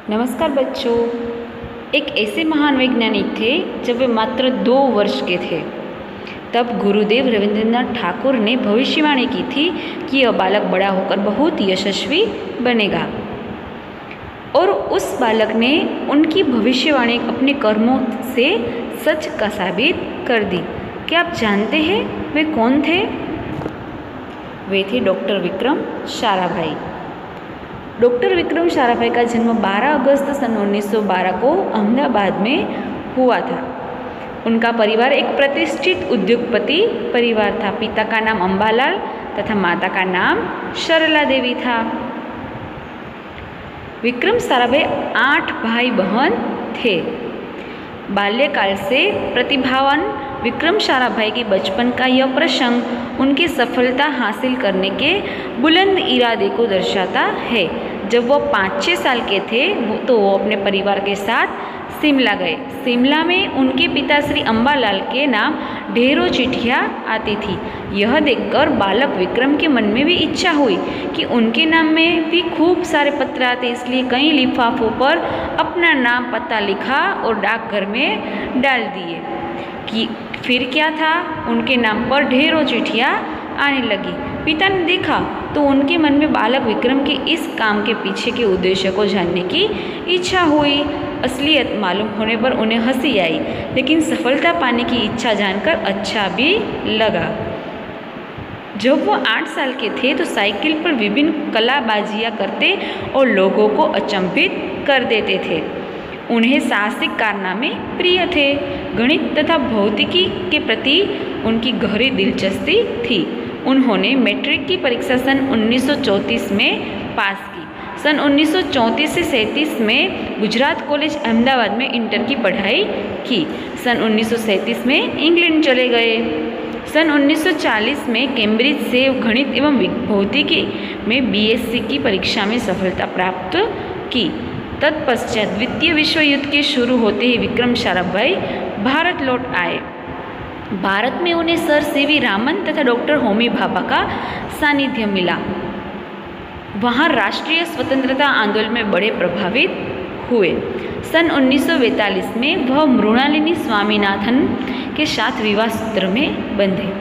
नमस्कार बच्चों। एक ऐसे महान वैज्ञानिक थे जब वे मात्र 2 वर्ष के थे। तब गुरुदेव रविंद्रनाथ ठाकुर ने भविष्यवाणी की थी कि यह बालक बड़ा होकर बहुत यशस्वी बनेगा। और उस बालक ने उनकी भविष्यवाणी अपने कर्मों से सच का साबित कर दी। क्या आप जानते हैं वे कौन थे? वे थे डॉक्टर विक्रम साराभाई। डॉक्टर विक्रम साराभाई का जन्म 12 अगस्त सन 1912 को अहमदाबाद में हुआ था। उनका परिवार एक प्रतिष्ठित उद्योगपति परिवार था। पिता का नाम अंबालाल तथा माता का नाम सरला देवी था। विक्रम साराभाई 8 भाई बहन थे। बाल्यकाल से प्रतिभावान विक्रम साराभाई के बचपन का यह प्रसंग उनकी सफलता हासिल करने के बुलंद इरादे को दर्शाता है। जब वो 5-6 साल के थे तो वो अपने परिवार के साथ शिमला गए। शिमला में उनके पिता श्री अंबालाल के नाम ढेरों चिट्ठियाँ आती थी। यह देखकर बालक विक्रम के मन में भी इच्छा हुई कि उनके नाम में भी खूब सारे पत्र आते, इसलिए कई लिफाफों पर अपना नाम पता लिखा और डाकघर में डाल दिए। कि फिर क्या था, उनके नाम पर ढेरों चिट्ठियाँ आने लगी। पिता ने देखा तो उनके मन में बालक विक्रम के इस काम के पीछे के उद्देश्य को जानने की इच्छा हुई। असलियत मालूम होने पर उन्हें हंसी आई, लेकिन सफलता पाने की इच्छा जानकर अच्छा भी लगा। जब वो 8 साल के थे तो साइकिल पर विभिन्न कलाबाजियाँ करते और लोगों को अचंभित कर देते थे। उन्हें साहसिक कारनामे प्रिय थे। गणित तथा भौतिकी के प्रति उनकी गहरी दिलचस्पी थी। उन्होंने मैट्रिक की परीक्षा सन 1934 में पास की। सन 1934 से 37 में गुजरात कॉलेज अहमदाबाद में इंटर की पढ़ाई की। सन 1937 में इंग्लैंड चले गए। सन 1940 में कैम्ब्रिज से गणित एवं भौतिकी में बीएससी की परीक्षा में सफलता प्राप्त की। तत्पश्चात द्वितीय विश्व युद्ध के शुरू होते ही विक्रम साराभाई भारत लौट आए। भारत में उन्हें सर सीवी रामन तथा डॉक्टर होमी भाभा का सानिध्य मिला। वहाँ राष्ट्रीय स्वतंत्रता आंदोलन में बड़े प्रभावित हुए। सन 1942 में वह मृणालिनी स्वामीनाथन के साथ विवाह सूत्र में बंधे।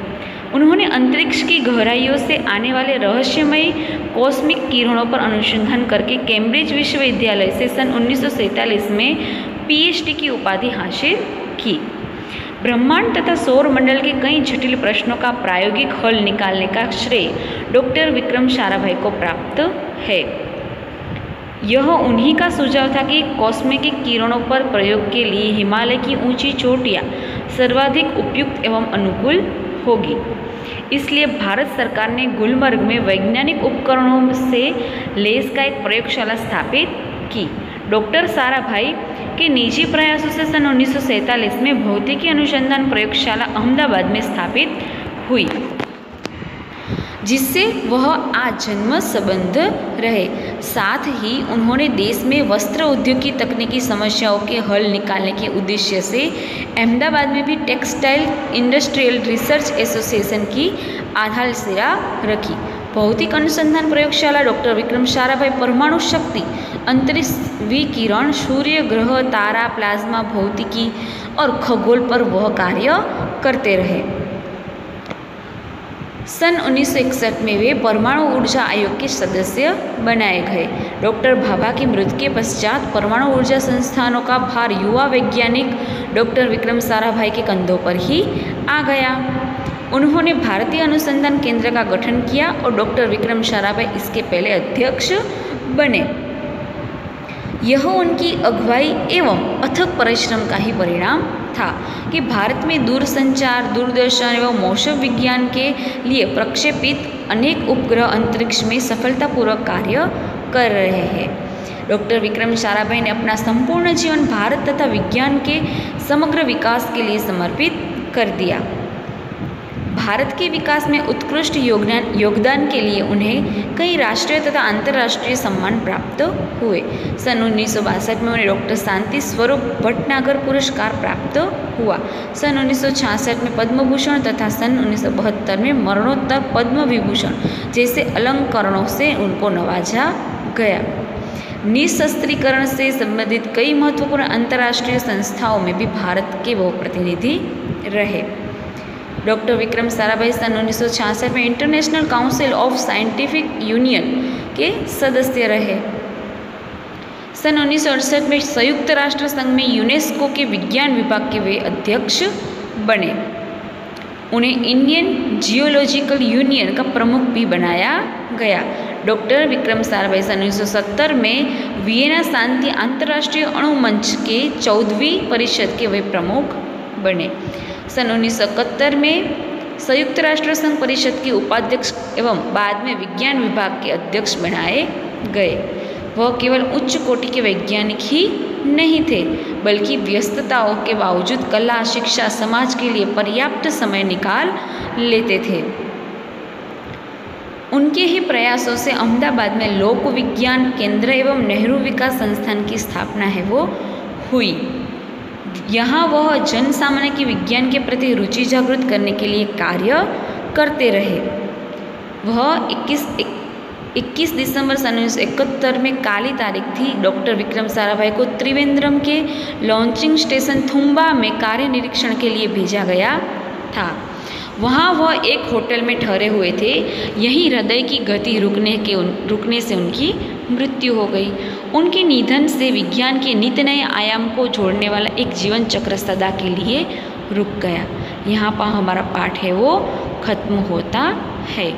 उन्होंने अंतरिक्ष की गहराइयों से आने वाले रहस्यमयी कॉस्मिक किरणों पर अनुसंधान करके कैम्ब्रिज विश्वविद्यालय से सन 1947 में पीएचडी की उपाधि हासिल की। ब्रह्मांड तथा सौर मंडल के कई जटिल प्रश्नों का प्रायोगिक हल निकालने का श्रेय डॉक्टर विक्रम साराभाई को प्राप्त है। यह उन्हीं का सुझाव था कि कॉस्मिक किरणों पर प्रयोग के लिए हिमालय की ऊंची चोटियाँ सर्वाधिक उपयुक्त एवं अनुकूल होगी। इसलिए भारत सरकार ने गुलमर्ग में वैज्ञानिक उपकरणों से लैस का एक प्रयोगशाला स्थापित की। डॉक्टर साराभाई के निजी प्रयासों से सन 1947 में भौतिकी अनुसंधान प्रयोगशाला अहमदाबाद में स्थापित हुई, जिससे वह आजन्म संबंध रहे। साथ ही उन्होंने देश में वस्त्र उद्योग की तकनीकी समस्याओं के हल निकालने के उद्देश्य से अहमदाबाद में भी टेक्सटाइल इंडस्ट्रियल रिसर्च एसोसिएशन की आधारशिला रखी। भौतिक अनुसंधान प्रयोगशाला डॉक्टर विक्रम साराभाई परमाणु शक्ति, अंतरिक्ष विकिरण, सूर्य, ग्रह, तारा, प्लाज्मा भौतिकी और खगोल पर वह कार्य करते रहे। सन 1961 में वे परमाणु ऊर्जा आयोग के सदस्य बनाए गए। डॉक्टर भाभा की मृत्यु के पश्चात परमाणु ऊर्जा संस्थानों का भार युवा वैज्ञानिक डॉक्टर विक्रम साराभाई के कंधों पर ही आ गया। उन्होंने भारतीय अनुसंधान केंद्र का गठन किया और डॉक्टर विक्रम साराभाई इसके पहले अध्यक्ष बने। यह उनकी अगुवाई एवं अथक परिश्रम का ही परिणाम था कि भारत में दूरसंचार, दूरदर्शन एवं मौसम विज्ञान के लिए प्रक्षेपित अनेक उपग्रह अंतरिक्ष में सफलतापूर्वक कार्य कर रहे हैं। डॉक्टर विक्रम साराभाई ने अपना संपूर्ण जीवन भारत तथा विज्ञान के समग्र विकास के लिए समर्पित कर दिया। भारत के विकास में उत्कृष्ट योगदान के लिए उन्हें कई राष्ट्रीय तथा अंतर्राष्ट्रीय सम्मान प्राप्त हुए। सन 1962 में उन्हें डॉक्टर शांति स्वरूप भटनागर पुरस्कार प्राप्त हुआ। सन 1966 में पद्म भूषण तथा सन 1972 में मरणोत्तर पद्म विभूषण जैसे अलंकरणों से उनको नवाजा गया। निशस्त्रीकरण से संबंधित कई महत्वपूर्ण अंतर्राष्ट्रीय संस्थाओं में भी भारत के वो प्रतिनिधि रहे। डॉक्टर विक्रम साराभाई सन 1966 में international council of scientific union के सदस्य रहे। सन 1968 में संयुक्त राष्ट्र संघ में यूनेस्को के विज्ञान विभाग के वे अध्यक्ष बने। उन्हें इंडियन जियोलॉजिकल यूनियन का प्रमुख भी बनाया गया। डॉक्टर विक्रम साराभाई सन 1970 में वियना शांति अंतर्राष्ट्रीय अणु मंच के 14वीं परिषद के वे प्रमुख बने। सन 1971 में संयुक्त राष्ट्र संघ परिषद के उपाध्यक्ष एवं बाद में विज्ञान विभाग के अध्यक्ष बनाए गए। वह केवल उच्च कोटि के वैज्ञानिक ही नहीं थे, बल्कि व्यस्तताओं के बावजूद कला, शिक्षा, समाज के लिए पर्याप्त समय निकाल लेते थे। उनके ही प्रयासों से अहमदाबाद में लोक विज्ञान केंद्र एवं नेहरू विकास संस्थान की स्थापना है वो हुई। यहाँ वह जन सामान्य की विज्ञान के प्रति रुचि जागृत करने के लिए कार्य करते रहे। वह 21 दिसंबर सन 1971 में काली तारीख थी। डॉक्टर विक्रम साराभाई को त्रिवेंद्रम के लॉन्चिंग स्टेशन थुम्बा में कार्य निरीक्षण के लिए भेजा गया था। वहाँ वह एक होटल में ठहरे हुए थे। यहीं हृदय की गति रुकने से उनकी मृत्यु हो गई। उनके निधन से विज्ञान के नित नए आयाम को जोड़ने वाला एक जीवन चक्र सदा के लिए रुक गया। यहाँ पर हमारा पाठ है वो खत्म होता है।